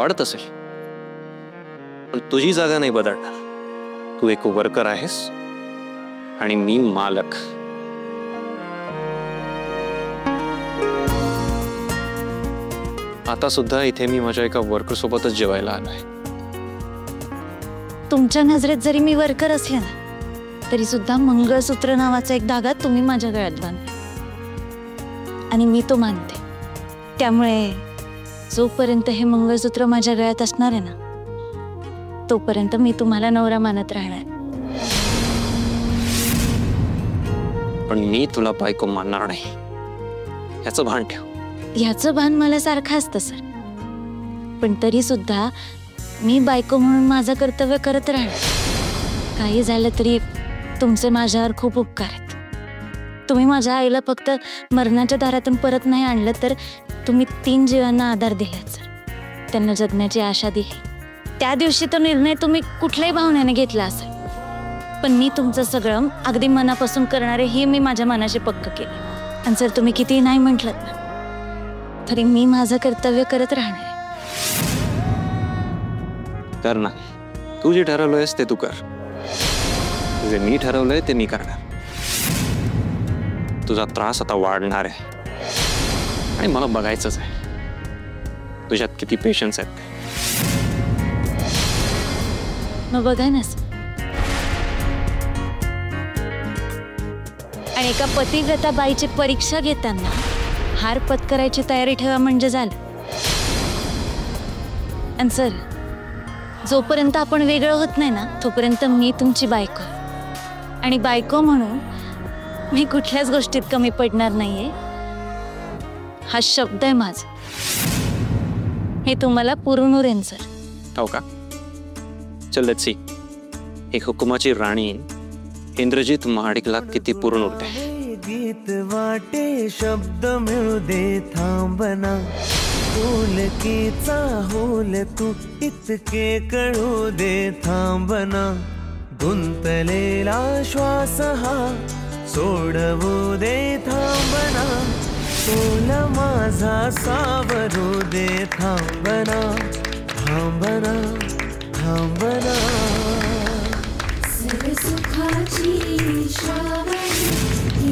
लबाडत असेल, पण तुझी जागा नाही बदलणार. तू एक वर्कर आहेस आणि मी मालक. आता सुद्धा इथे मी माझ्या एका वर्कर सोबतच जेवायला आलोय. तुमच्या नजरेत जरी मी वर्कर असले ना, तरी सुद्धा मंगळसूत्र नावाचा एक धागा तुम्ही माझ्या गळ्यात बांधला आणि मी तो मानते. त्यामुळे जोपर्यंत हे मंगळसूत्र माझ्या गळ्यात असणार आहे ना, तोपर्यंत मी तुम्हाला नवरा मानत राहणार. पण मी तुला बायको मानणार नाही, याचं भान ठेव. याचं भान मला सारखं असतं सर, पण तरी सुद्धा मी बायको म्हणून माझं कर्तव्य करत राहणार. काही झालं तरी तुमचे माझ्यावर खूप उपकार आहेत. तुम्ही माझ्या आईला फक्त मरणाच्या दारातून परत नाही आणलं, तर तुम्ही 3 जीवांना आधार दिलात सर. त्यांना जगण्याची आशा दिली. त्या दिवशी तो निर्णय तुम्ही कुठल्याही भावनेने घेतला असेल, पण मी तुमचं सगळं अगदी मनापासून करणारे हे मी माझ्या मनाशी पक्क केले. आणि जर तुम्ही कितीही नाही म्हटलं ना, तरी मी माझं कर्तव्य करत राहणार. कर ना, तू जे ठरवलंयस ते तू कर. जे मी ठरवलंय ते मी करणार. तुझा त्रास आता वाढणार आहे आणि मला बघायचंच आहे तुझ्यात किती पेशन्स आहेत. मग बघा ना. आणि एका पतिव्रता बाईची परीक्षा घेताना हार पत्करायची तयारी ठेवा म्हणजे झालं. आणि सर, जोपर्यंत आपण वेगळं होत नाही ना, तोपर्यंत मी तुमची बायको. आणि बायको म्हणून मी कुठल्याच गोष्टीत कमी पडणार नाहीये. हा शब्द आहे माझा. हे तुम्हाला पुरून उरेन सर. हो का? चल लेट्स सी. एक हुकुमाची राणी इंद्रजीत महाडिकला किती पुरून उरते. गीत वाटे शब्द मिळू दे थांबना. होलकीचा होल तू इतके कळू दे थांबना. गुंतलेला श्वास हा सोडवू दे थांबना. तोल माझा सावरू दे थांबना. थांबना थांबना. सुखाची श्रावणी